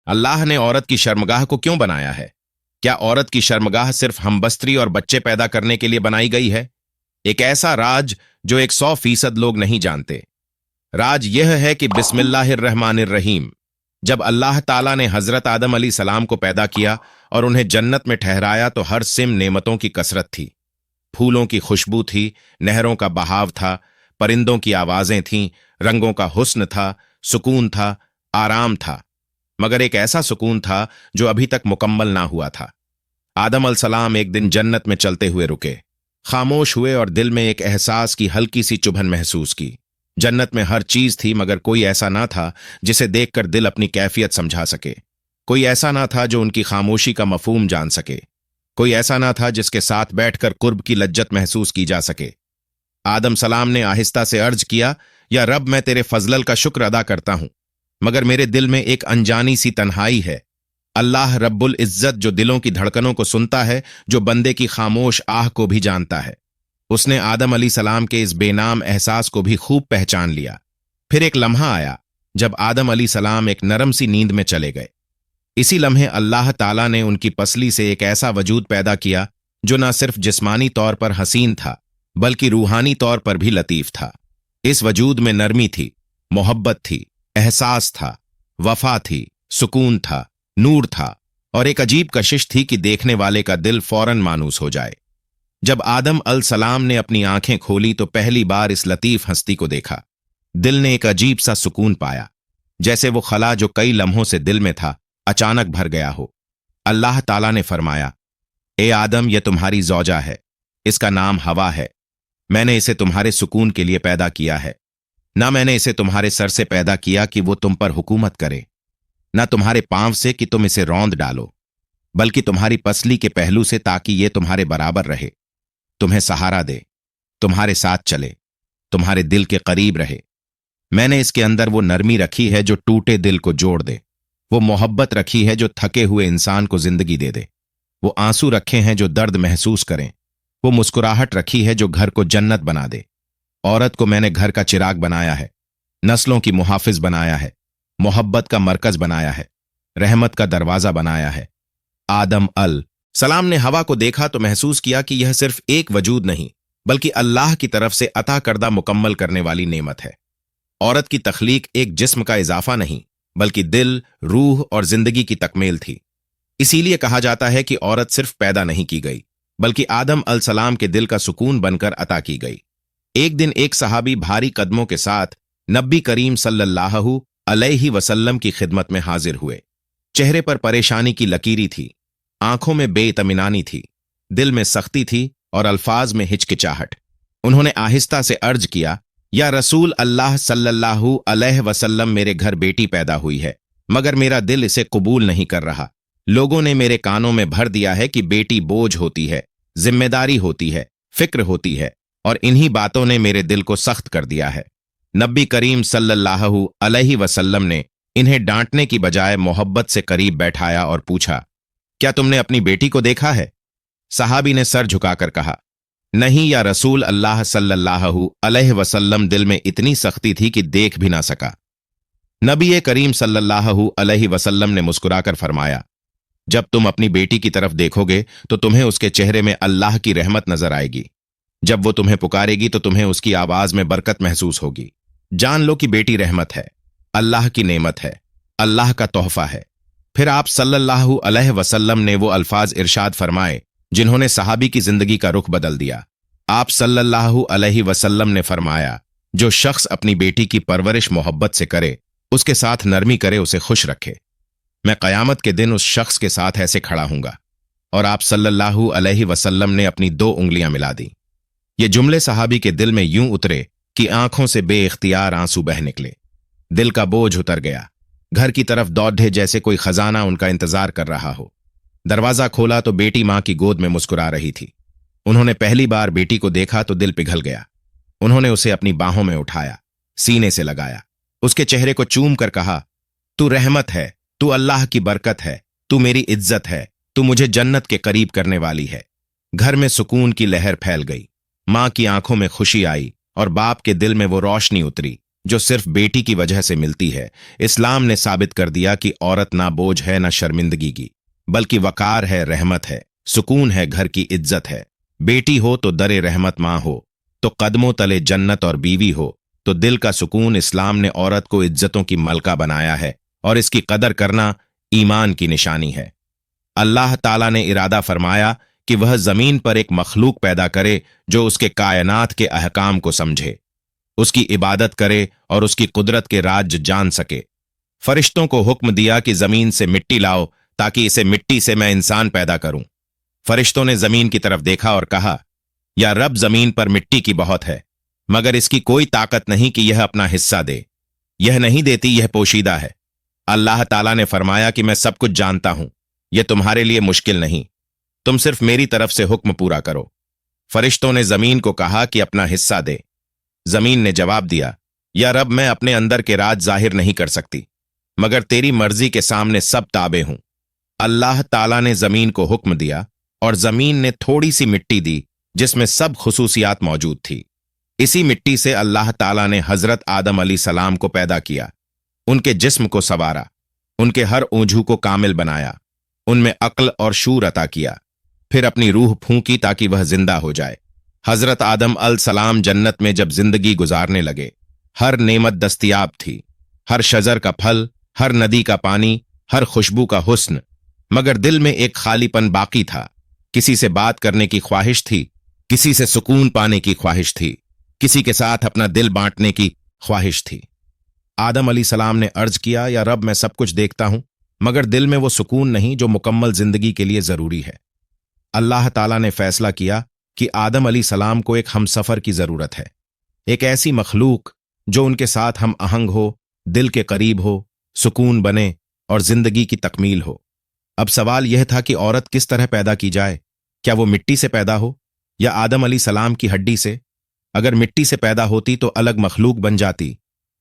अल्लाह ने औरत की शर्मगाह को क्यों बनाया है? क्या औरत की शर्मगाह सिर्फ हमबस्तरी और बच्चे पैदा करने के लिए बनाई गई है? एक ऐसा राज जो 100% लोग नहीं जानते। राज यह है कि बिस्मिल्लाहिर्रहमानिर्रहीम, जब अल्लाह ताला ने हजरत आदम अली सलाम को पैदा किया और उन्हें जन्नत में ठहराया तो हर सिम नेमतों की कसरत थी। फूलों की खुशबू थी, नहरों का बहाव था, परिंदों की आवाजें थीं, रंगों का हुस्न था, सुकून था, आराम था। मगर एक ऐसा सुकून था जो अभी तक मुकम्मल ना हुआ था। आदम अलसलाम एक दिन जन्नत में चलते हुए रुके, खामोश हुए और दिल में एक एहसास की हल्की सी चुभन महसूस की। जन्नत में हर चीज थी मगर कोई ऐसा ना था जिसे देखकर दिल अपनी कैफियत समझा सके। कोई ऐसा ना था जो उनकी खामोशी का मफहूम जान सके। कोई ऐसा ना था जिसके साथ बैठकर कुर्ब की लज्जत महसूस की जा सके। आदम सलाम ने आहिस्ता से अर्ज किया, या रब, मैं तेरे फजलल का शुक्र अदा करता हूं, मगर मेरे दिल में एक अनजानी सी तन्हाई है। अल्लाह रब्बुल इज्जत जो दिलों की धड़कनों को सुनता है, जो बंदे की खामोश आह को भी जानता है, उसने आदम अली सलाम के इस बेनाम एहसास को भी खूब पहचान लिया। फिर एक लम्हा आया जब आदम अली सलाम एक नरम सी नींद में चले गए। इसी लम्हे अल्लाह ताला ने उनकी पसली से एक ऐसा वजूद पैदा किया जो न सिर्फ जिस्मानी तौर पर हसीन था बल्कि रूहानी तौर पर भी लतीफ था। इस वजूद में नरमी थी, मोहब्बत थी, एहसास था, वफा थी, सुकून था, नूर था और एक अजीब कशिश थी कि देखने वाले का दिल फौरन मानूस हो जाए। जब आदम अल सलाम ने अपनी आंखें खोली तो पहली बार इस लतीफ हस्ती को देखा। दिल ने एक अजीब सा सुकून पाया, जैसे वो खला जो कई लम्हों से दिल में था अचानक भर गया हो। अल्लाह ताला ने फरमाया, ए आदम, यह तुम्हारी ज़ौजा है, इसका नाम हवा है। मैंने इसे तुम्हारे सुकून के लिए पैदा किया है। ना मैंने इसे तुम्हारे सर से पैदा किया कि वो तुम पर हुकूमत करे, ना तुम्हारे पांव से कि तुम इसे रौंद डालो, बल्कि तुम्हारी पसली के पहलू से ताकि ये तुम्हारे बराबर रहे, तुम्हें सहारा दे, तुम्हारे साथ चले, तुम्हारे दिल के करीब रहे। मैंने इसके अंदर वो नरमी रखी है जो टूटे दिल को जोड़ दे, वो मोहब्बत रखी है जो थके हुए इंसान को जिंदगी दे दे, वो आंसू रखे हैं जो दर्द महसूस करें, वो मुस्कुराहट रखी है जो घर को जन्नत बना दे। औरत को मैंने घर का चिराग बनाया है, नस्लों की मुहाफिज बनाया है, मोहब्बत का मरकज बनाया है, रहमत का दरवाजा बनाया है। आदम अल सलाम ने हवा को देखा तो महसूस किया कि यह सिर्फ एक वजूद नहीं बल्कि अल्लाह की तरफ से अता करदा मुकम्मल करने वाली नेमत है। औरत की तख्लीक एक जिस्म का इजाफा नहीं बल्कि दिल, रूह और जिंदगी की तकमील थी। इसीलिए कहा जाता है कि औरत सिर्फ पैदा नहीं की गई बल्कि आदम अल सलाम के दिल का सुकून बनकर अता की गई। एक दिन एक सहाबी भारी कदमों के साथ नबी करीम सल्लल्लाहु अलैहि वसल्लम की खिदमत में हाजिर हुए। चेहरे पर परेशानी की लकीरी थी, आंखों में बेइत्मीनानी थी, दिल में सख्ती थी और अल्फाज में हिचकिचाहट। उन्होंने आहिस्ता से अर्ज किया, या रसूल अल्लाह सल्लल्लाहु अलैहि वसल्लम, मेरे घर बेटी पैदा हुई है मगर मेरा दिल इसे कबूल नहीं कर रहा। लोगों ने मेरे कानों में भर दिया है कि बेटी बोझ होती है, जिम्मेदारी होती है, फिक्र होती है, और इन्हीं बातों ने मेरे दिल को सख्त कर दिया है। नबी करीम सल्लल्लाहु अलैहि वसल्लम ने इन्हें डांटने की बजाय मोहब्बत से करीब बैठाया और पूछा, क्या तुमने अपनी बेटी को देखा है? सहाबी ने सर झुकाकर कहा, नहीं या रसूल अल्लाह सल्लल्लाहु अलैहि वसल्लम। दिल में इतनी सख्ती थी कि देख भी ना सका। नबी करीम सल्लल्लाहु अलैहि वसल्लम ने मुस्कुराकर फरमाया, जब तुम अपनी बेटी की तरफ देखोगे तो तुम्हें उसके चेहरे में अल्लाह की रहमत नजर आएगी। जब वो तुम्हें पुकारेगी तो तुम्हें उसकी आवाज में बरकत महसूस होगी। जान लो कि बेटी रहमत है, अल्लाह की नेमत है, अल्लाह का तोहफा है। फिर आप सल्लल्लाहु अलैहि वसल्लम ने वो अल्फाज इरशाद फरमाए जिन्होंने सहाबी की जिंदगी का रुख बदल दिया। आप सल्लल्लाहु अलैहि वसल्लम ने फरमाया, जो शख्स अपनी बेटी की परवरिश मोहब्बत से करे, उसके साथ नरमी करे, उसे खुश रखे, मैं क़यामत के दिन उस शख्स के साथ ऐसे खड़ा हूंगा। और आप सल्लल्लाहु अलैहि वसल्लम ने अपनी 2 उंगलियां मिला दी। ये जुमले सहाबी के दिल में यूं उतरे कि आंखों से बेइख्तियार आंसू बह निकले। दिल का बोझ उतर गया। घर की तरफ दौड़े जैसे कोई खजाना उनका इंतजार कर रहा हो। दरवाजा खोला तो बेटी मां की गोद में मुस्कुरा रही थी। उन्होंने पहली बार बेटी को देखा तो दिल पिघल गया। उन्होंने उसे अपनी बाहों में उठाया, सीने से लगाया, उसके चेहरे को चूम कर कहा, तू रहमत है, तू अल्लाह की बरकत है, तू मेरी इज्जत है, तू मुझे जन्नत के करीब करने वाली है। घर में सुकून की लहर फैल गई। मां की आंखों में खुशी आई और बाप के दिल में वो रोशनी उतरी जो सिर्फ बेटी की वजह से मिलती है। इस्लाम ने साबित कर दिया कि औरत ना बोझ है ना शर्मिंदगी की, बल्कि वकार है, रहमत है, सुकून है, घर की इज्जत है। बेटी हो तो दरे रहमत, मां हो तो कदमों तले जन्नत, और बीवी हो तो दिल का सुकून। इस्लाम ने औरत को इज्जतों की मलका बनाया है और इसकी कदर करना ईमान की निशानी है। अल्लाह ताला ने इरादा फरमाया कि वह जमीन पर एक मखलूक पैदा करे जो उसके कायनात के अहकाम को समझे, उसकी इबादत करे और उसकी कुदरत के राज जान सके। फरिश्तों को हुक्म दिया कि जमीन से मिट्टी लाओ ताकि इसे मिट्टी से मैं इंसान पैदा करूं। फरिश्तों ने जमीन की तरफ देखा और कहा, या रब, जमीन पर मिट्टी की बहुत है, मगर इसकी कोई ताकत नहीं कि यह अपना हिस्सा दे। यह नहीं देती, यह पोशीदा है। अल्लाह ताला ने फरमाया कि मैं सब कुछ जानता हूं, यह तुम्हारे लिए मुश्किल नहीं, तुम सिर्फ मेरी तरफ से हुक्म पूरा करो। फरिश्तों ने जमीन को कहा कि अपना हिस्सा दे। जमीन ने जवाब दिया, या रब, मैं अपने अंदर के राज जाहिर नहीं कर सकती, मगर तेरी मर्जी के सामने सब ताबे हूं। अल्लाह ताला ने जमीन को हुक्म दिया और जमीन ने थोड़ी सी मिट्टी दी जिसमें सब खुसूसियात मौजूद थी। इसी मिट्टी से अल्लाह ताला ने हजरत आदम अली सलाम को पैदा किया, उनके जिस्म को संवारा, उनके हर ऊंझू को कामिल बनाया, उनमें अक्ल और शूर अता किया, फिर अपनी रूह फूंकी ताकि वह जिंदा हो जाए। हजरत आदम अल सलाम जन्नत में जब जिंदगी गुजारने लगे, हर नेमत दस्तयाब थी, हर शजर का फल, हर नदी का पानी, हर खुशबू का हुस्न, मगर दिल में एक खालीपन बाकी था। किसी से बात करने की ख्वाहिश थी, किसी से सुकून पाने की ख्वाहिश थी, किसी के साथ अपना दिल बांटने की ख्वाहिश थी। आदम अली सलाम ने अर्ज किया, या रब, मैं सब कुछ देखता हूं, मगर दिल में वो सुकून नहीं जो मुकम्मल जिंदगी के लिए जरूरी है। अल्लाह ताला ने फैसला किया कि आदम अली सलाम को एक हमसफर की जरूरत है, एक ऐसी मखलूक जो उनके साथ हम आहंग हो, दिल के करीब हो, सुकून बने और जिंदगी की तकमील हो। अब सवाल यह था कि औरत किस तरह पैदा की जाए। क्या वो मिट्टी से पैदा हो या आदम अली सलाम की हड्डी से? अगर मिट्टी से पैदा होती तो अलग मखलूक बन जाती,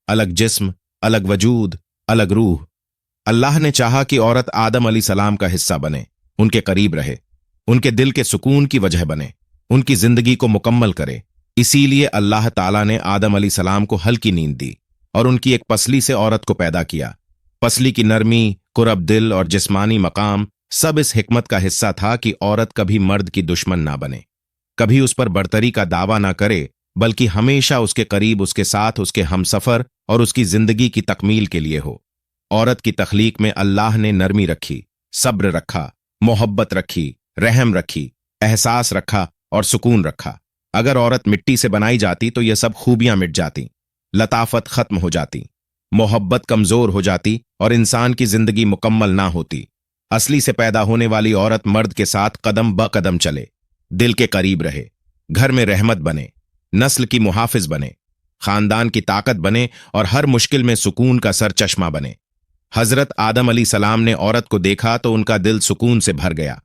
अलग जिस्म, अलग वजूद, अलग रूह। अल्लाह ने चाहा कि औरत आदम अली सलाम का हिस्सा बने, उनके करीब रहे, उनके दिल के सुकून की वजह बने, उनकी जिंदगी को मुकम्मल करे। इसीलिए अल्लाह ताला ने आदम अली सलाम को हल्की नींद दी और उनकी एक पसली से औरत को पैदा किया। पसली की नरमी, कुरब दिल और जिस्मानी मकाम सब इस हिकमत का हिस्सा था कि औरत कभी मर्द की दुश्मन ना बने, कभी उस पर बर्तरी का दावा ना करे, बल्कि हमेशा उसके करीब, उसके साथ, उसके हमसफर और उसकी जिंदगी की तकमील के लिए हो। औरत की तख्लीक में अल्लाह ने नरमी रखी, सब्र रखा, मोहब्बत रखी, रहम रखी, एहसास रखा और सुकून रखा। अगर औरत मिट्टी से बनाई जाती तो यह सब खूबियां मिट जाती, लताफत खत्म हो जाती, मोहब्बत कमजोर हो जाती और इंसान की जिंदगी मुकम्मल ना होती। असली से पैदा होने वाली औरत मर्द के साथ कदम ब कदम चले, दिल के करीब रहे, घर में रहमत बने, नस्ल की मुहाफिज बने, खानदान की ताकत बने और हर मुश्किल में सुकून का सर चश्मा बने। हजरत आदम अली सलाम ने औरत को देखा तो उनका दिल सुकून से भर गया।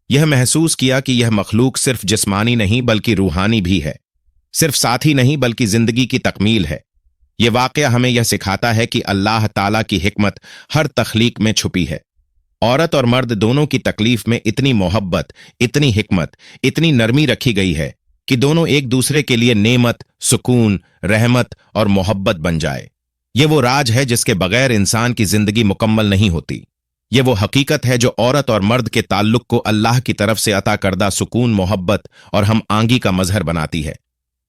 यह महसूस किया कि यह मखलूक सिर्फ जिस्मानी नहीं बल्कि रूहानी भी है, सिर्फ साथी नहीं बल्कि जिंदगी की तकमील है। यह वाकया हमें यह सिखाता है कि अल्लाह ताला की हिकमत हर तख्लीक में छुपी है। औरत और मर्द दोनों की तकलीफ में इतनी मोहब्बत, इतनी हिकमत, इतनी नरमी रखी गई है कि दोनों एक दूसरे के लिए नेमत, सुकून, रहमत और मोहब्बत बन जाए। ये वो राज है जिसके बगैर इंसान की जिंदगी मुकम्मल नहीं होती। ये वो हकीकत है जो औरत और मर्द के ताल्लुक को अल्लाह की तरफ से अता करदा सुकून, मोहब्बत और हम आंगी का मजहर बनाती है।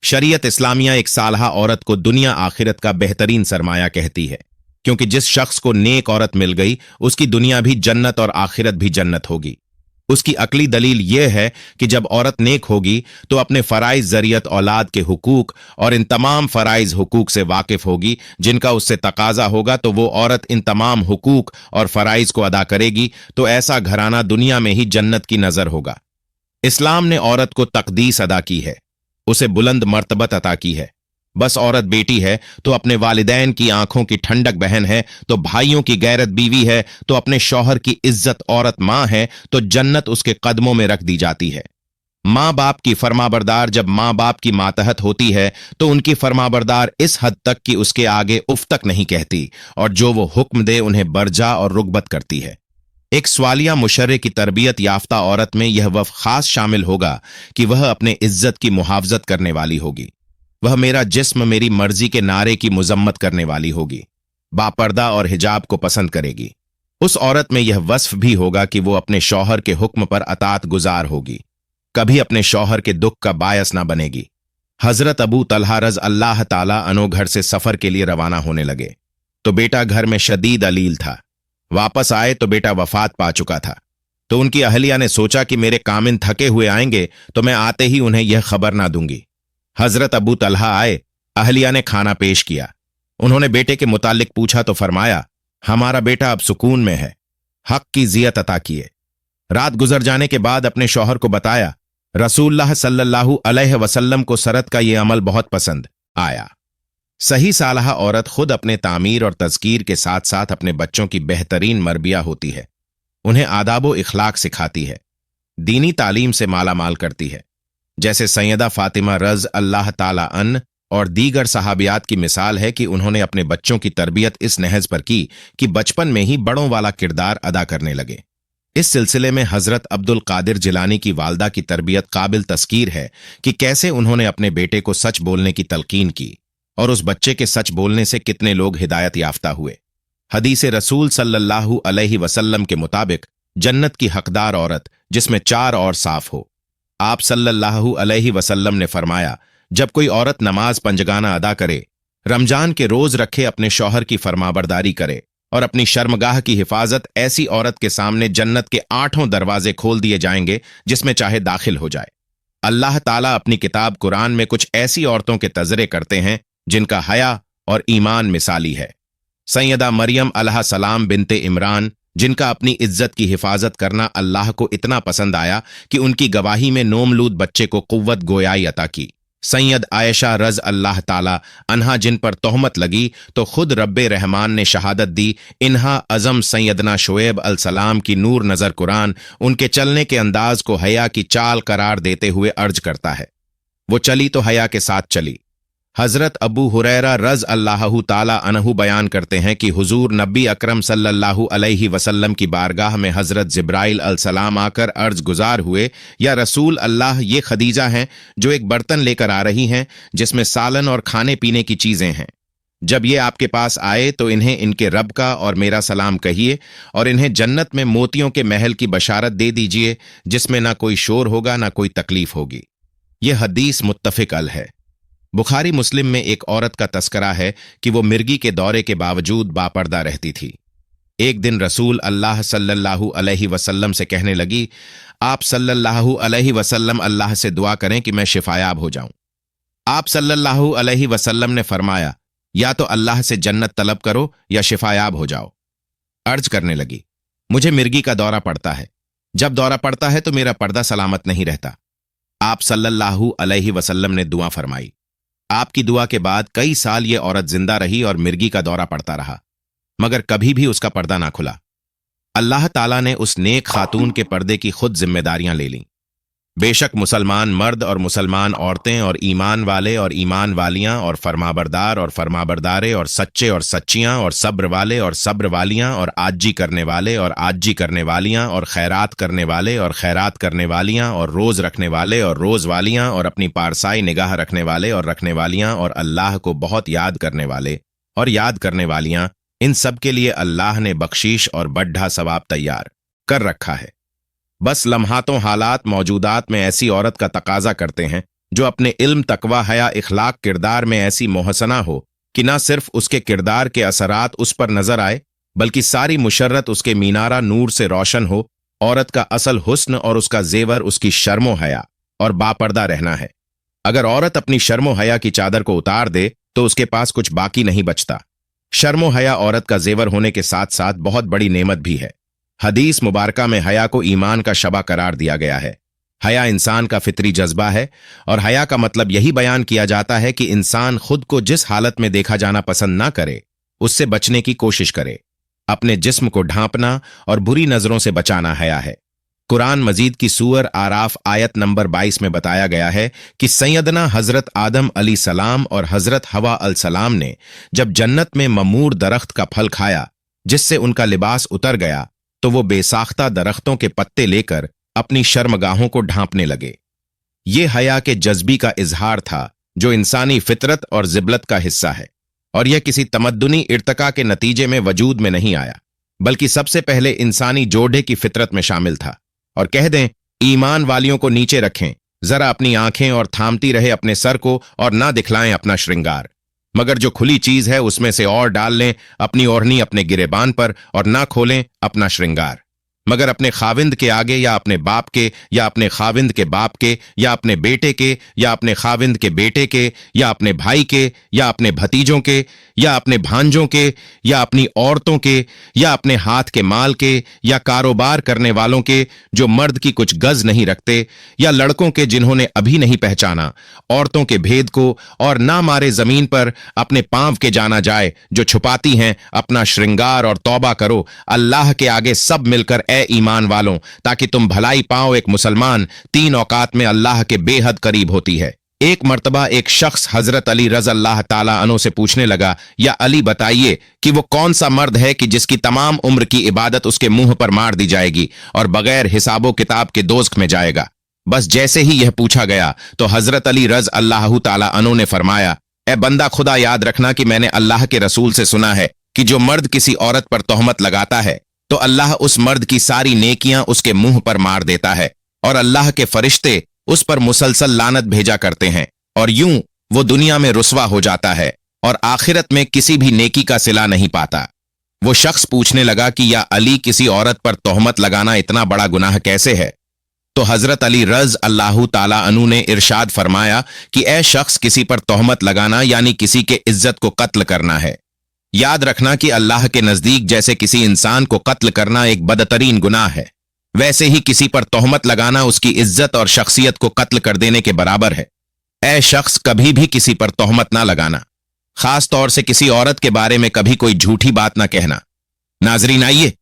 शरीयत इस्लामिया एक सालहा औरत को दुनिया आखिरत का बेहतरीन सरमाया कहती है, क्योंकि जिस शख्स को नेक औरत मिल गई उसकी दुनिया भी जन्नत और आखिरत भी जन्नत होगी। उसकी अकली दलील यह है कि जब औरत नेक होगी तो अपने फराइज, जरियत, औलाद के हुकूक और इन तमाम फराइज हुकूक से वाकिफ होगी जिनका उससे तकाजा होगा, तो वो औरत इन तमाम हुकूक और फराइज को अदा करेगी तो ऐसा घराना दुनिया में ही जन्नत की नजर होगा। इस्लाम ने औरत को तकदीस अदा की है, उसे बुलंद मर्तबत अता की है। बस औरत बेटी है तो अपने वालिदैन की आंखों की ठंडक बहन है, तो भाइयों की गैरत बीवी है, तो अपने शौहर की इज्जत औरत मां है, तो जन्नत उसके कदमों में रख दी जाती है। माँ बाप की फरमाबरदार जब माँ बाप की मातहत होती है तो उनकी फरमाबरदार इस हद तक कि उसके आगे उफ तक नहीं कहती और जो वो हुक्म दे उन्हें बरजा और रुगबत करती है। एक स्वालिया मुशर्रे की तरबियत याफ्ता औरत में यह वफ खास शामिल होगा कि वह अपने इज्जत की मुहावजत करने वाली होगी। वह मेरा जिस्म मेरी मर्जी के नारे की मुजम्मत करने वाली होगी, बापर्दा और हिजाब को पसंद करेगी। उस औरत में यह वस्फ भी होगा कि वो अपने शौहर के हुक्म पर अतात गुजार होगी, कभी अपने शौहर के दुख का बायस ना बनेगी। हजरत अबू तलहा रज़ अल्लाह ताला अन्हो घर से सफर के लिए रवाना होने लगे तो बेटा घर में शदीद अलील था। वापस आए तो बेटा वफात पा चुका था। तो उनकी अहलिया ने सोचा कि मेरे कामिन थके हुए आएंगे तो मैं आते ही उन्हें यह खबर ना दूंगी। हजरत अबू तलहा आए, अहलिया ने खाना पेश किया। उन्होंने बेटे के मुतालिक पूछा तो फरमाया, हमारा बेटा अब सुकून में है, हक की जियत अता किए। रात गुजर जाने के बाद अपने शौहर को बताया। रसूलुल्लाह सल्लल्लाहु अलैहि वसल्लम को सरत का यह अमल बहुत पसंद आया। सही सालहा औरत खुद अपने तामीर और तज़कीर के साथ साथ अपने बच्चों की बेहतरीन मरबिया होती है, उन्हें आदाब व इखलाक सिखाती है, दीनी तालीम से माला माल करती है। जैसे सैयदा फातिमा रज़ अल्लाह ताला अन और दीगर सहाबियात की मिसाल है कि उन्होंने अपने बच्चों की तरबियत इस नहज पर की कि बचपन में ही बड़ों वाला किरदार अदा करने लगे। इस सिलसिले में हजरत अब्दुल कादिर जिलानी की वालदा की तरबियत काबिल तस्कीर है कि कैसे उन्होंने अपने बेटे को सच बोलने की तलकीन की और उस बच्चे के सच बोलने से कितने लोग हिदायत याफ्ता हुए। हदीस रसूल सल्लल्लाहु अलैहि वसल्लम के मुताबिक जन्नत की हकदार औरत जिसमें चार और साफ हो। आप सल्लल्लाहु अलैहि वसल्लम ने फरमाया, जब कोई औरत नमाज पंजगाना अदा करे, रमजान के रोज रखे, अपने शौहर की फरमाबरदारी करे और अपनी शर्मगाह की हिफाजत, ऐसी औरत के सामने जन्नत के 8 दरवाजे खोल दिए जाएंगे जिसमें चाहे दाखिल हो जाए। अल्लाह ताला अपनी किताब कुरान में कुछ ऐसी औरतों के तज़रे करते हैं जिनका हया और ईमान मिसाली है। सैयदा मरियम अलैहा सलाम बिनते इमरान, जिनका अपनी इज्जत की हिफाजत करना अल्लाह को इतना पसंद आया कि उनकी गवाही में नोमलूद बच्चे को कुव्वत गोयाई अता की। सैयद आयशा रज़ अल्लाह ताला अन्हा, जिन पर तोहमत लगी तो खुद रब्बे रहमान ने शहादत दी। इन्हा अज़म सैयदना शुएब अलसलाम की नूर नज़र कुरान उनके चलने के अंदाज को हया की चाल करार देते हुए अर्ज करता है, वो चली तो हया के साथ चली। हजरत अबू हुरैरा रज़ अल्लाहु ताला अन्हु बयान करते हैं कि हुजूर नबी अकरम सल्लल्लाहु अलैहि वसल्लम की बारगाह में हजरत जिब्राइल अलसलाम आकर अर्ज गुजार हुए, या रसूल अल्लाह, ये खदीजा हैं जो एक बर्तन लेकर आ रही हैं जिसमें सालन और खाने पीने की चीजें हैं। जब ये आपके पास आए तो इन्हें इनके रब का और मेरा सलाम कहिए और इन्हें जन्नत में मोतियों के महल की बशारत दे दीजिए जिसमें ना कोई शोर होगा ना कोई तकलीफ होगी। यह हदीस मुत्तफिक अल है। बुखारी मुस्लिम में एक औरत का तस्करा है कि वो मिर्गी के दौरे के बावजूद बापर्दा रहती थी। एक दिन रसूल अल्लाह सल्लल्लाहु अलैहि वसल्लम से कहने लगी, आप सल्लल्लाहु अलैहि वसल्लम अल्लाह से दुआ करें कि मैं शिफायाब हो जाऊं। आप सल्लल्लाहु अलैहि वसल्लम ने फरमाया, या तो अल्लाह से जन्नत तलब करो या शिफायाब हो जाओ। अर्ज करने लगी, मुझे मिर्गी का दौरा पड़ता है, जब दौरा पड़ता है तो मेरा पर्दा सलामत नहीं रहता। आप सल्लल्लाहु अलैहि वसल्लम ने दुआ फरमाई। आपकी दुआ के बाद कई साल ये औरत जिंदा रही और मिर्गी का दौरा पड़ता रहा, मगर कभी भी उसका पर्दा ना खुला। अल्लाह ताला ने उस नेक खातून के पर्दे की खुद जिम्मेदारियां ले लीं। बेशक मुसलमान मर्द और मुसलमान औरतें और ईमान वाले और ईमान वालियां और फरमाबरदार और फरमाबरदारे और सच्चे और सच्चियां और सब्र वाले और सब्र वालियां और आजी करने वाले और आजी करने वालियां और खैरात करने वाले और खैरात करने वालियां और रोज रखने वाले और रोज वालियां और अपनी पारसाई निगाह रखने वाले और रखने वालियां और अल्लाह को बहुत याद करने वाले और याद करने वालियां, इन सब के लिए अल्लाह ने बख्शीश और बढ़ा सवाब तैयार कर रखा है। बस लम्हातों हालात मौजूदात में ऐसी औरत का तकाजा करते हैं जो अपने इल्म तकवा हया इखलाक किरदार में ऐसी मोहसना हो कि ना सिर्फ उसके किरदार के असरात उस पर नजर आए बल्कि सारी मुशर्रत उसके मीनारा नूर से रोशन हो। औरत का असल हुस्न और उसका जेवर उसकी शर्मो हया और बापर्दा रहना है। अगर औरत अपनी शर्मो हया की चादर को उतार दे तो उसके पास कुछ बाकी नहीं बचता। शर्मो हया औरत का जेवर होने के साथ साथ बहुत बड़ी नेमत भी है। हदीस मुबारका में हया को ईमान का शबा करार दिया गया है। हया इंसान का फितरी जज्बा है और हया का मतलब यही बयान किया जाता है कि इंसान खुद को जिस हालत में देखा जाना पसंद ना करे उससे बचने की कोशिश करे। अपने जिस्म को ढांपना और बुरी नजरों से बचाना हया है। कुरान मजीद की सूअर आराफ आयत नंबर 22 में बताया गया है कि सैयदना हजरत आदम अली सलाम और हजरत हवा अल सलाम ने जब जन्नत में ममूर दरख्त का फल खाया जिससे उनका लिबास उतर गया तो वो बेसाख्ता दरख्तों के पत्ते लेकर अपनी शर्मगाहों को ढांपने लगे। ये हया के जज्बी का इजहार था जो इंसानी फितरत और जिबलत का हिस्सा है, और यह किसी तमद्दुनी इर्तका के नतीजे में वजूद में नहीं आया, बल्कि सबसे पहले इंसानी जोड़े की फितरत में शामिल था। और कह दें, ईमान वालियों को नीचे रखें, जरा अपनी आंखें और थामती रहे अपने सर को, और ना दिखलाएं अपना श्रृंगार, मगर जो खुली चीज है उसमें से और डाल लें अपनी ओढ़नी अपने गिरेबान पर, और ना खोलें अपना श्रृंगार, मगर अपने खाविंद के आगे, या अपने बाप के, या अपने खाविंद के बाप के, या अपने बेटे के, या अपने खाविंद के बेटे के, या अपने भाई के, या अपने भतीजों के, या अपने भांजों के, या अपनी औरतों के, या अपने हाथ के माल के, या कारोबार करने वालों के जो मर्द की कुछ गज नहीं रखते, या लड़कों के जिन्होंने अभी नहीं पहचाना औरतों के भेद को, और ना मारे जमीन पर अपने पांव के जाना जाए जो छुपाती हैं अपना श्रृंगार, और तौबा करो अल्लाह के आगे सब मिलकर ए ईमान वालों, ताकि तुम भलाई पाओ। एक मुसलमान 3 औकात में अल्लाह के बेहद करीब होती है। एक मर्तबा एक शख्स हजरत अली रज़ियल्लाहु ताला अन्हु से पूछने लगा, या अली बताइए कि वो कौन सा मर्द है कि जिसकी तमाम उम्र की इबादत उसके मुंह पर मार दी जाएगी और बगैर हिसाबो किताब के दोज़ख में जाएगा। बस जैसे ही यह पूछा गया तो हजरत अली रज़ियल्लाहु ताला अन्हु ने फरमाया, ए बंदा, खुदा याद रखना कि मैंने अल्लाह के रसूल से सुना है कि जो मर्द किसी औरत पर तोहमत लगाता है तो अल्लाह उस मर्द की सारी नेकियां उसके मुंह पर मार देता है, और अल्लाह के फरिश्ते उस पर मुसलसल लानत भेजा करते हैं, और यूं वो दुनिया में रुस्वा हो जाता है और आखिरत में किसी भी नेकी का सिला नहीं पाता। वो शख्स पूछने लगा कि या अली, किसी औरत पर तोहमत लगाना इतना बड़ा गुनाह कैसे है? तो हजरत अली रज़ियल्लाहु ताला अन्हु ने इरशाद फरमाया कि ए शख्स, किसी पर तोहमत लगाना यानी किसी के इज्जत को कत्ल करना है। याद रखना कि अल्लाह के नजदीक जैसे किसी इंसान को कत्ल करना एक बदतरीन गुनाह है, वैसे ही किसी पर तोहमत लगाना उसकी इज्जत और शख्सियत को कत्ल कर देने के बराबर है। ऐ शख्स, कभी भी किसी पर तोहमत ना लगाना, खास तौर से किसी औरत के बारे में कभी कोई झूठी बात ना कहना। नाजरीन, आइए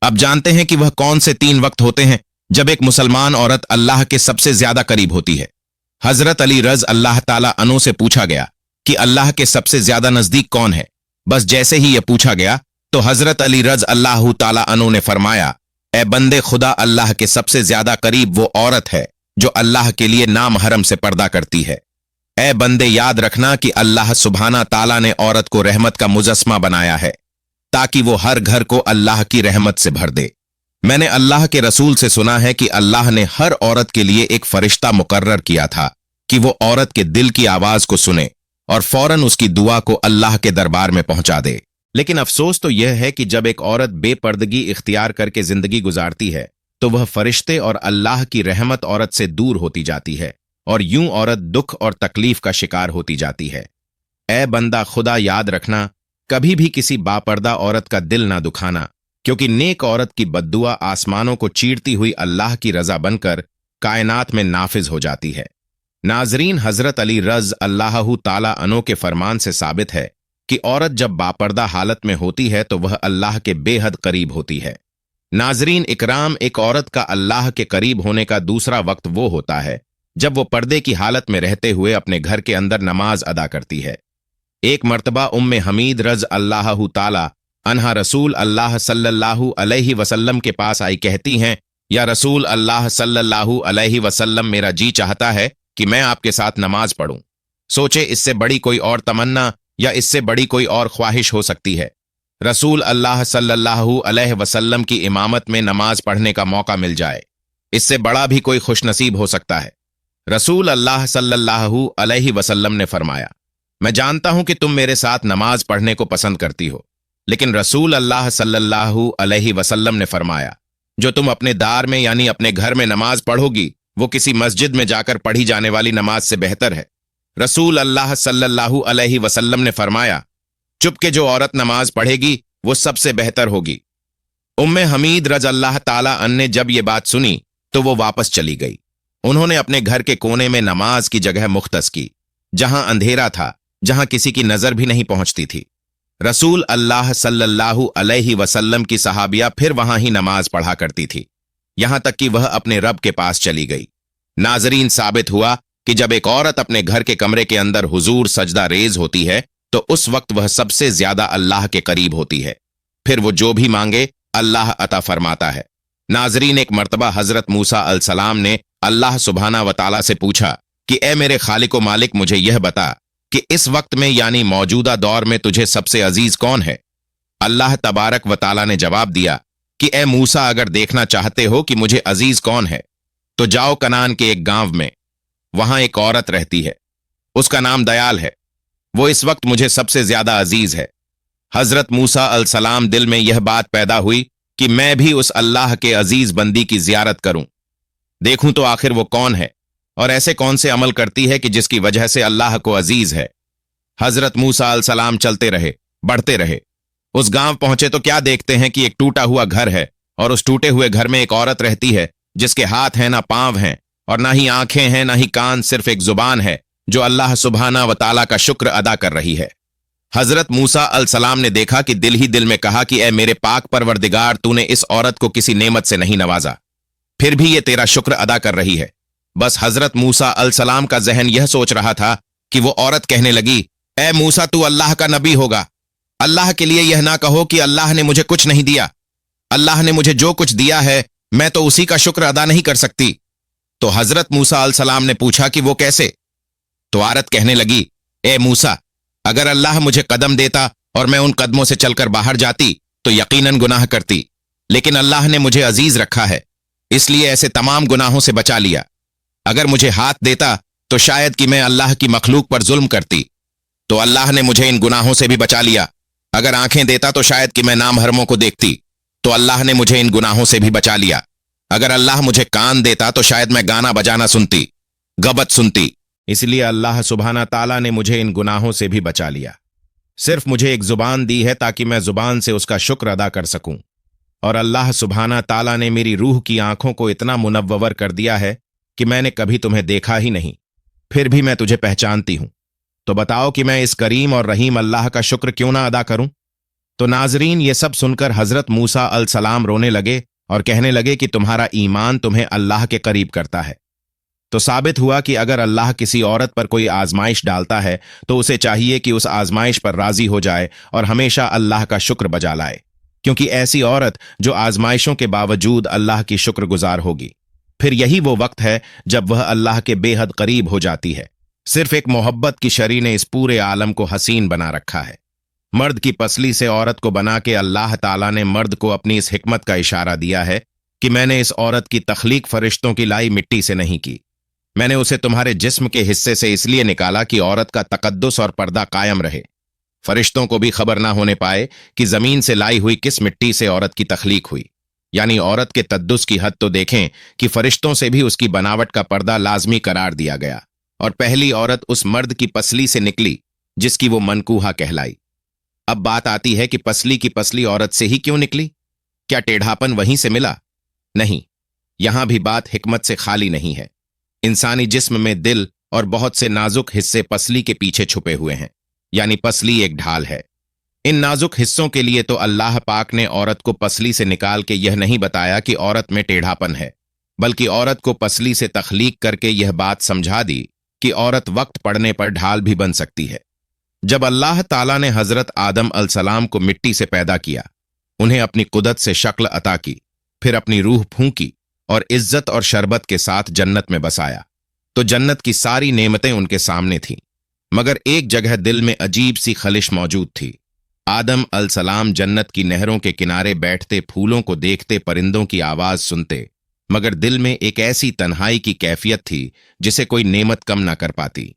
अब जानते हैं कि वह कौन से 3 वक्त होते हैं जब एक मुसलमान औरत अल्लाह के सबसे ज्यादा करीब होती है। हजरत अली रज़ियल्लाहु ताला अन्हु से पूछा गया कि अल्लाह के सबसे ज्यादा नजदीक कौन है। बस जैसे ही यह पूछा गया तो हजरत अली रज़ियल्लाहु ताला अन्हु ने फरमाया, ए बंदे खुदा, अल्लाह के सबसे ज्यादा करीब वो औरत है जो अल्लाह के लिए नामहरम से पर्दा करती है। ए बंदे, याद रखना कि अल्लाह सुब्हाना ताला ने औरत को रहमत का मुजस्मा बनाया है ताकि वो हर घर को अल्लाह की रहमत से भर दे। मैंने अल्लाह के रसूल से सुना है कि अल्लाह ने हर औरत के लिए एक फरिश्ता मुकर्रर किया था कि वो औरत के दिल की आवाज को सुने और फौरन उसकी दुआ को अल्लाह के दरबार में पहुंचा दे। लेकिन अफसोस तो यह है कि जब एक औरत बेपर्दगी इख्तियार करके जिंदगी गुजारती है तो वह फरिश्ते और अल्लाह की रहमत औरत से दूर होती जाती है, और यूं औरत दुख और तकलीफ का शिकार होती जाती है। ए बंदा, खुदा याद रखना, कभी भी किसी बापर्दा औरत का दिल ना दुखाना, क्योंकि नेक औरत की बद्दुआ आसमानों को चीरती हुई अल्लाह की रजा बनकर कायनात में नाफिज हो जाती है। नाजरीन, हजरत अली रज़ियल्लाहु ताला अन्हु के फरमान से साबित है कि औरत जब बापर्दा हालत में होती है तो वह अल्लाह के बेहद करीब होती है। नाजरीन इकराम, एक औरत का अल्लाह के करीब होने का दूसरा वक्त वो होता है जब वो पर्दे की हालत में रहते हुए अपने घर के अंदर नमाज अदा करती है। एक मर्तबा उम्मे हमीद रज़ियल्लाहु ताला अन्हा रसूल अल्लाह सल्लल्लाहु अलैहि वसल्लम के पास आई, कहती हैं, या रसूल अल्लाह सल्लल्लाहु अलैहि वसल्लम, मेरा जी चाहता है कि मैं आपके साथ नमाज पढ़ूं। सोचे इससे बड़ी कोई और तमन्ना या इससे बड़ी कोई और ख्वाहिश हो सकती है। रसूल अल्लाह सल्लल्लाहु अलैहि वसल्लम की इमामत में नमाज पढ़ने का मौका मिल जाए, इससे बड़ा भी कोई खुशनसीब हो सकता है। रसूल अल्लाह सल्लल्लाहु अलैहि वसल्लम ने फरमाया, मैं जानता हूं कि तुम मेरे साथ नमाज पढ़ने को पसंद करती हो, लेकिन रसूल अल्लाह सल्लल्लाहु अलैहि वसल्लम ने फरमाया, जो तुम अपने दार में यानी अपने घर में नमाज पढ़ोगी वो किसी मस्जिद में जाकर पढ़ी जाने वाली नमाज से बेहतर है। रसूल अल्लाह सल्लल्लाहु अलैहि वसल्लम ने फरमाया, चुपके जो औरत नमाज पढ़ेगी वो सबसे बेहतर होगी। उम्मे हमीद रज़ियल्लाहु ताला अन्हा ने जब ये बात सुनी तो वो वापस चली गई। उन्होंने अपने घर के कोने में नमाज की जगह मुख्तस की, जहां अंधेरा था, जहां किसी की नजर भी नहीं पहुंचती थी। रसूल अल्लाह सल्लल्लाहु अलैहि वसल्लम की सहाबिया फिर वहां ही नमाज पढ़ा करती थी, यहां तक कि वह अपने रब के पास चली गई। नाजरीन, साबित हुआ कि जब एक औरत अपने घर के कमरे के अंदर हुजूर सजदा रेज होती है तो उस वक्त वह सबसे ज्यादा अल्लाह के करीब होती है। फिर वो जो भी मांगे अल्लाह अता फरमाता है। नाजरीन, एक मर्तबा हजरत मूसा अलैहिस्सलाम ने अल्लाह सुब्हाना व तआला से पूछा कि ए मेरे खालिक व मालिक, मुझे यह बता कि इस वक्त में यानी मौजूदा दौर में तुझे सबसे अजीज कौन है? अल्लाह तबारक व ताला ने जवाब दिया कि ए मूसा, अगर देखना चाहते हो कि मुझे अजीज कौन है तो जाओ कनान के एक गांव में, वहां एक औरत रहती है, उसका नाम दयाल है, वो इस वक्त मुझे सबसे ज्यादा अजीज है। हजरत मूसा अलसलाम दिल में यह बात पैदा हुई कि मैं भी उस अल्लाह के अजीज बंदी की जियारत करूं, देखूं तो आखिर वो कौन है और ऐसे कौन से अमल करती है कि जिसकी वजह से अल्लाह को अजीज है। हजरत मूसा अलसलाम चलते रहे, बढ़ते रहे। उस गांव पहुंचे तो क्या देखते हैं कि एक टूटा हुआ घर है और उस टूटे हुए घर में एक औरत रहती है जिसके हाथ हैं ना पांव हैं और ना ही आंखें हैं ना ही कान, सिर्फ एक जुबान है जो अल्लाह सुबहाना व ताला का शुक्र अदा कर रही है। हजरत मूसा अलसलाम ने देखा कि दिल ही दिल में कहा कि ए मेरे पाक परवरदिगार, तूने इस औरत को किसी नेमत से नहीं नवाजा, फिर भी ये तेरा शुक्र अदा कर रही है। बस हजरत मूसा अलसलाम का जहन यह सोच रहा था कि वो औरत कहने लगी, ए मूसा, तू अल्लाह का नबी होगा, अल्लाह के लिए यह ना कहो कि अल्लाह ने मुझे कुछ नहीं दिया। अल्लाह ने मुझे जो कुछ दिया है मैं तो उसी का शुक्र अदा नहीं कर सकती। तो हजरत मूसा अलसलाम ने पूछा कि वो कैसे? तो औरत कहने लगी, ए मूसा, अगर अल्लाह मुझे कदम देता और मैं उन कदमों से चलकर बाहर जाती तो यकीनन गुनाह करती, लेकिन अल्लाह ने मुझे अजीज रखा है, इसलिए ऐसे तमाम गुनाहों से बचा लिया। अगर मुझे हाथ देता तो शायद कि मैं अल्लाह की मखलूक पर जुल्म करती, तो अल्लाह ने मुझे इन गुनाहों से भी बचा लिया। अगर आंखें देता तो शायद कि मैं नामहरमों को देखती, तो अल्लाह ने मुझे इन गुनाहों से भी बचा लिया। अगर अल्लाह मुझे कान देता तो शायद मैं गाना बजाना सुनती, गबत सुनती, इसलिए अल्लाह सुबहाना ताला ने मुझे इन गुनाहों से भी बचा लिया। सिर्फ मुझे एक जुबान दी है ताकि मैं जुबान से उसका शुक्र अदा कर सकूं, और अल्लाह सुबहाना ताला ने मेरी रूह की आंखों को इतना मुनव्वर कर दिया है कि मैंने कभी तुम्हें देखा ही नहीं, फिर भी मैं तुझे पहचानती हूं। तो बताओ कि मैं इस करीम और रहीम अल्लाह का शुक्र क्यों ना अदा करूं? तो नाजरीन, ये सब सुनकर हजरत मूसा अलसलाम रोने लगे और कहने लगे कि तुम्हारा ईमान तुम्हें अल्लाह के करीब करता है। तो साबित हुआ कि अगर अल्लाह किसी औरत पर कोई आजमाइश डालता है तो उसे चाहिए कि उस आजमाइश पर राजी हो जाए और हमेशा अल्लाह का शुक्र बजा लाए, क्योंकि ऐसी औरत जो आजमाइशों के बावजूद अल्लाह की शुक्रगुजार होगी, फिर यही वो वक्त है जब वह अल्लाह के बेहद करीब हो जाती है। सिर्फ एक मोहब्बत की शरी ने इस पूरे आलम को हसीन बना रखा है। मर्द की पसली से औरत को बना के अल्लाह ताला ने मर्द को अपनी इस हिकमत का इशारा दिया है कि मैंने इस औरत की तख्लीक फरिश्तों की लाई मिट्टी से नहीं की, मैंने उसे तुम्हारे जिस्म के हिस्से से इसलिए निकाला कि औरत का तकद्दुस और पर्दा कायम रहे, फरिश्तों को भी खबर ना होने पाए कि जमीन से लाई हुई किस मिट्टी से औरत की तख्लीक हुई। यानी औरत के तद्दुस की हद तो देखें कि फरिश्तों से भी उसकी बनावट का पर्दा लाजमी करार दिया गया, और पहली औरत उस मर्द की पसली से निकली जिसकी वो मनकूहा कहलाई। अब बात आती है कि पसली की पसली औरत से ही क्यों निकली? क्या टेढ़ापन वहीं से मिला? नहीं, यहां भी बात हिकमत से खाली नहीं है। इंसानी जिस्म में दिल और बहुत से नाजुक हिस्से पसली के पीछे छुपे हुए हैं, यानी पसली एक ढाल है। इन नाजुक हिस्सों के लिए तो अल्लाह पाक ने औरत को पसली से निकाल के यह नहीं बताया कि औरत में टेढ़ापन है, बल्कि औरत को पसली से तख्लीक करके यह बात समझा दी कि औरत वक्त पड़ने पर ढाल भी बन सकती है। जब अल्लाह ताला ने हजरत आदम अलसलाम को मिट्टी से पैदा किया, उन्हें अपनी कुदरत से शक्ल अता की, फिर अपनी रूह फूंकी और इज्जत और शरबत के साथ जन्नत में बसाया, तो जन्नत की सारी नेमतें उनके सामने थीं, मगर एक जगह दिल में अजीब सी खलिश मौजूद थी। आदम अलसलाम जन्नत की नहरों के किनारे बैठते, फूलों को देखते, परिंदों की आवाज सुनते, मगर दिल में एक ऐसी तन्हाई की कैफियत थी जिसे कोई नेमत कम ना कर पाती।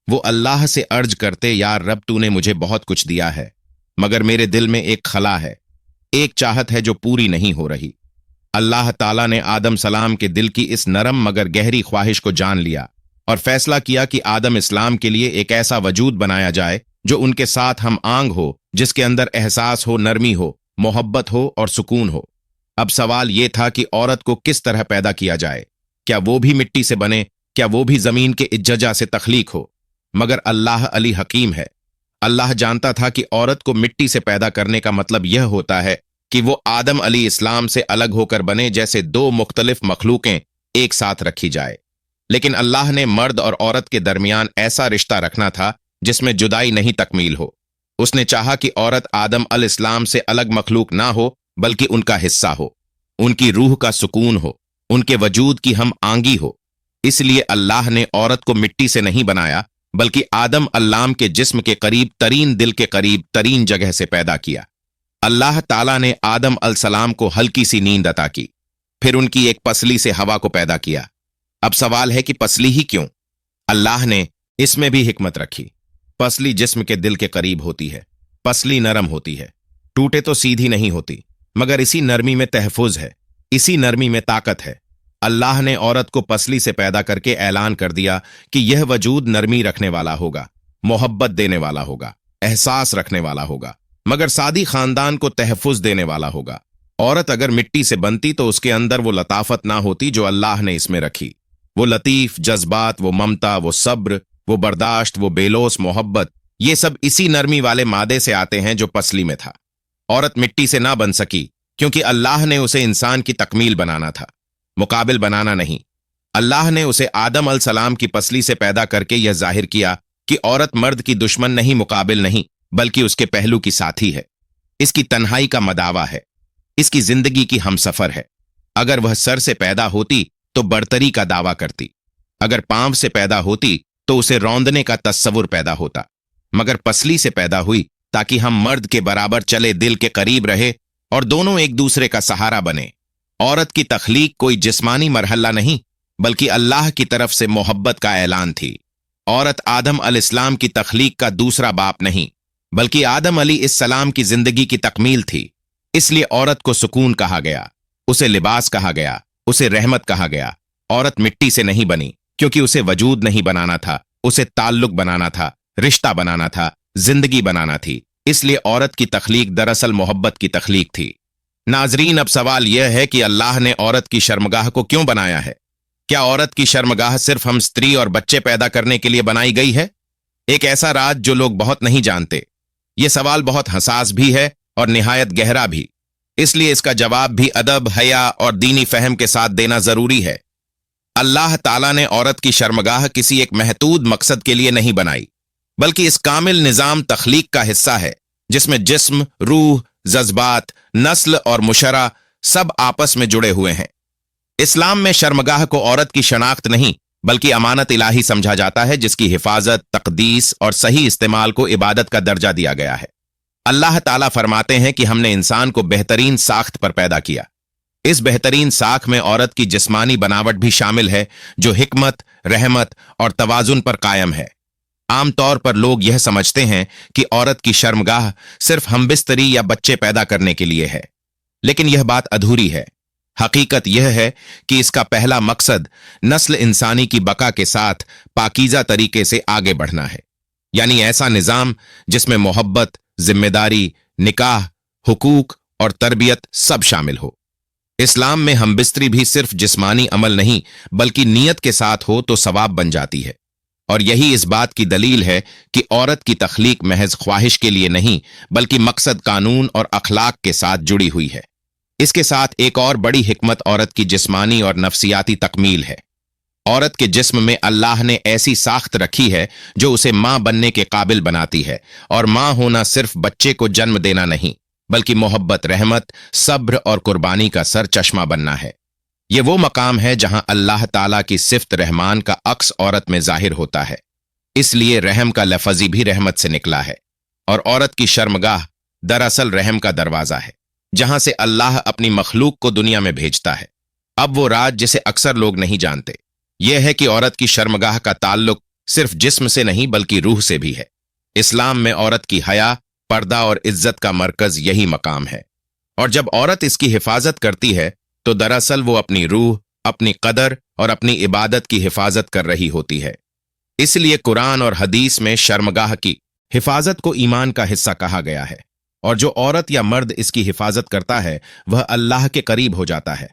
वो अल्लाह से अर्ज करते, यार रब, तूने मुझे बहुत कुछ दिया है, मगर मेरे दिल में एक खला है, एक चाहत है जो पूरी नहीं हो रही। अल्लाह ताला ने आदम सलाम के दिल की इस नरम मगर गहरी ख्वाहिश को जान लिया और फैसला किया कि आदम इस्लाम के लिए एक ऐसा वजूद बनाया जाए जो उनके साथ हम आंग हो, जिसके अंदर एहसास हो, नरमी हो, मोहब्बत हो और सुकून हो। अब सवाल ये था कि औरत को किस तरह पैदा किया जाए? क्या वो भी मिट्टी से बने? क्या वो भी जमीन के इज्जजा से तख्लीक हो? मगर अल्लाह अली हकीम है। अल्लाह जानता था कि औरत को मिट्टी से पैदा करने का मतलब यह होता है कि वो आदम अली इस्लाम से अलग होकर बने, जैसे दो मुख्तलिफ मखलूकें एक साथ रखी जाए। लेकिन अल्लाह ने मर्द और औरत के दरमियान ऐसा रिश्ता रखना था जिसमें जुदाई नहीं तकमील हो। उसने चाहा कि औरत आदम अल इस्लाम से अलग मखलूक ना हो, बल्कि उनका हिस्सा हो, उनकी रूह का सुकून हो, उनके वजूद की हम आंगी हो। इसलिए अल्लाह ने औरत को मिट्टी से नहीं बनाया, बल्कि आदम अल्लाम के जिस्म के करीब तरीन दिल के करीब तरीन जगह से पैदा किया। अल्लाह ताला ने आदम अलसलाम को हल्की सी नींद अता की, फिर उनकी एक पसली से हवा को पैदा किया। अब सवाल है कि पसली ही क्यों? अल्लाह ने इसमें भी हिकमत रखी। पसली जिस्म के दिल के करीब होती है, पसली नरम होती है, टूटे तो सीधी नहीं होती, मगर इसी नरमी में तहफुज है, इसी नरमी में ताकत है। अल्लाह ने औरत को पसली से पैदा करके ऐलान कर दिया कि यह वजूद नरमी रखने वाला होगा, मोहब्बत देने वाला होगा, एहसास रखने वाला होगा, मगर सादी खानदान को तहफुज देने वाला होगा। औरत अगर मिट्टी से बनती तो उसके अंदर वो लताफत ना होती जो अल्लाह ने इसमें रखी। वो लतीफ जज्बात, वो ममता, वो सब्र, वो बर्दाश्त, वो बेलोस मोहब्बत, ये सब इसी नरमी वाले मादे से आते हैं जो पसली में था। औरत मिट्टी से ना बन सकी क्योंकि अल्लाह ने उसे इंसान की तकमील बनाना था, मुकाबिल बनाना नहीं। अल्लाह ने उसे आदम अलसलाम की पसली से पैदा करके यह जाहिर किया कि औरत मर्द की दुश्मन नहीं, मुकाबिल नहीं, बल्कि उसके पहलू की साथी है, इसकी तन्हाई का मदावा है, इसकी जिंदगी की हमसफर है। अगर वह सर से पैदा होती तो बरतरी का दावा करती, अगर पांव से पैदा होती तो उसे रौंदने का तस्वुर पैदा होता, मगर पसली से पैदा हुई ताकि हम मर्द के बराबर चले, दिल के करीब रहे और दोनों एक दूसरे का सहारा बने। औरत की तख्लीक कोई जिस्मानी मरहला नहीं, बल्कि अल्लाह की तरफ से मोहब्बत का ऐलान थी। औरत आदम अलैहिस्सलाम की तख्लीक का दूसरा बाप नहीं, बल्कि आदम अलैहिस्सलाम की जिंदगी की तकमील थी। इसलिए औरत को सुकून कहा गया, उसे लिबास कहा गया, उसे रहमत कहा गया। औरत मिट्टी से नहीं बनी क्योंकि उसे वजूद नहीं बनाना था, उसे ताल्लुक बनाना था, रिश्ता बनाना था, जिंदगी बनाना थी। इसलिए औरत की तख्लीक दरअसल मोहब्बत की तख्लीक थी। नाजरीन, अब सवाल यह है कि अल्लाह ने औरत की शर्मगाह को क्यों बनाया है? क्या औरत की शर्मगाह सिर्फ हम स्त्री और बच्चे पैदा करने के लिए बनाई गई है? एक ऐसा राज जो लोग बहुत नहीं जानते। यह सवाल बहुत हसास भी है और निहायत गहरा भी, इसलिए इसका जवाब भी अदब, हया और दीनी फहम के साथ देना जरूरी है। अल्लाह ताला ने औरत की शर्मगाह किसी एक महदूद मकसद के लिए नहीं बनाई, बल्कि इस कामिल निजाम तख्लीक का हिस्सा है जिसमें जिस्म, रूह, जज्बात, नस्ल और मुशरा सब आपस में जुड़े हुए हैं। इस्लाम में शर्मगाह को औरत की शनाख्त नहीं, बल्कि अमानत इलाही समझा जाता है, जिसकी हिफाजत, तकदीस और सही इस्तेमाल को इबादत का दर्जा दिया गया है। अल्लाह ताला फरमाते हैं कि हमने इंसान को बेहतरीन साख्त पर पैदा किया। इस बेहतरीन साख में औरत की जिस्मानी बनावट भी शामिल है, जो हिकमत, रहमत और तवाजुन पर कायम है। आमतौर पर लोग यह समझते हैं कि औरत की शर्मगाह सिर्फ हमबिस्तरी या बच्चे पैदा करने के लिए है, लेकिन यह बात अधूरी है। हकीकत यह है कि इसका पहला मकसद नस्ल इंसानी की बका के साथ पाकीज़ा तरीके से आगे बढ़ना है, यानी ऐसा निज़ाम जिसमें मोहब्बत, जिम्मेदारी, निकाह, हुकूक और तरबियत सब शामिल हो। इस्लाम में हमबिस्तरी भी सिर्फ जिस्मानी अमल नहीं, बल्कि नीयत के साथ हो तो सवाब बन जाती है, और यही इस बात की दलील है कि औरत की तख्लीक महज ख्वाहिश के लिए नहीं, बल्कि मकसद, कानून और अखलाक के साथ जुड़ी हुई है। इसके साथ एक और बड़ी हिकमत औरत की जिस्मानी और नफ्सियाती तकमील है। औरत के जिस्म में अल्लाह ने ऐसी साख्त रखी है जो उसे मां बनने के काबिल बनाती है, और मां होना सिर्फ बच्चे को जन्म देना नहीं, बल्कि मोहब्बत, रहमत, सब्र और कुर्बानी का सर चश्मा बनना है। ये वो मकाम है जहां अल्लाह ताला की सिफ्त रहमान का अक्स औरत में जाहिर होता है। इसलिए रहम का लफजी भी रहमत से निकला है, और औरत की शर्मगाह दरअसल रहम का दरवाजा है, जहां से अल्लाह अपनी मखलूक को दुनिया में भेजता है। अब वो राज जिसे अक्सर लोग नहीं जानते, यह है कि औरत की शर्मगाह का ताल्लुक सिर्फ जिस्म से नहीं, बल्कि रूह से भी है। इस्लाम में औरत की हया, पर्दा और इज्जत का मरकज यही मकाम है, और जब औरत इसकी हिफाजत करती है तो दरअसल वो अपनी रूह, अपनी कदर और अपनी इबादत की हिफाजत कर रही होती है। इसलिए कुरान और हदीस में शर्मगाह की हिफाजत को ईमान का हिस्सा कहा गया है, और जो औरत या मर्द इसकी हिफाजत करता है वह अल्लाह के करीब हो जाता है।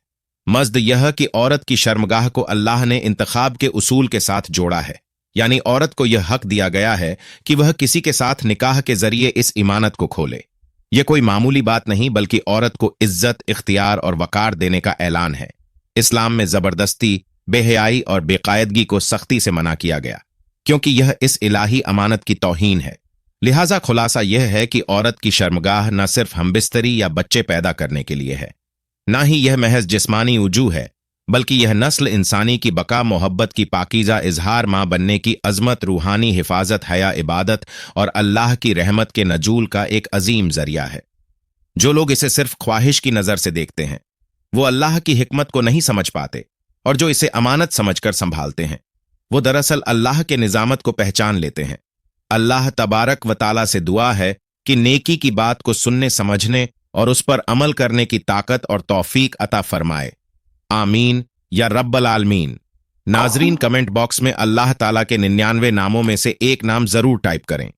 मज़द यह कि औरत की शर्मगाह को अल्लाह ने इंतखाब के उसूल के साथ जोड़ा है, यानी औरत को यह हक दिया गया है कि वह किसी के साथ निकाह के जरिए इस इमानत को खोले। यह कोई मामूली बात नहीं, बल्कि औरत को इज्जत, इख्तियार और वकार देने का ऐलान है। इस्लाम में जबरदस्ती, बेहयाई और बेकायदगी को सख्ती से मना किया गया, क्योंकि यह इस इलाही अमानत की तौहीन है। लिहाजा खुलासा यह है कि औरत की शर्मगाह न सिर्फ हमबिस्तरी या बच्चे पैदा करने के लिए है, ना ही यह महज जिस्मानी उजू है, बल्कि यह नस्ल इंसानी की बका, मोहब्बत की पाकीज़ा इजहार, माँ बनने की अजमत, रूहानी हिफाजत, हया, इबादत और अल्लाह की रहमत के नजूल का एक अजीम जरिया है। जो लोग इसे सिर्फ ख्वाहिश की नज़र से देखते हैं वो अल्लाह की हिकमत को नहीं समझ पाते, और जो इसे अमानत समझकर संभालते हैं वो दरअसल अल्लाह के निजामत को पहचान लेते हैं। अल्लाह तबारक व ताला से दुआ है कि नेकी की बात को सुनने, समझने और उस पर अमल करने की ताकत और तौफीक अता फरमाए। आमीन या रब्बल आलमीन। नाजरीन, कमेंट बॉक्स में अल्लाह ताला के 99 नामों में से एक नाम जरूर टाइप करें।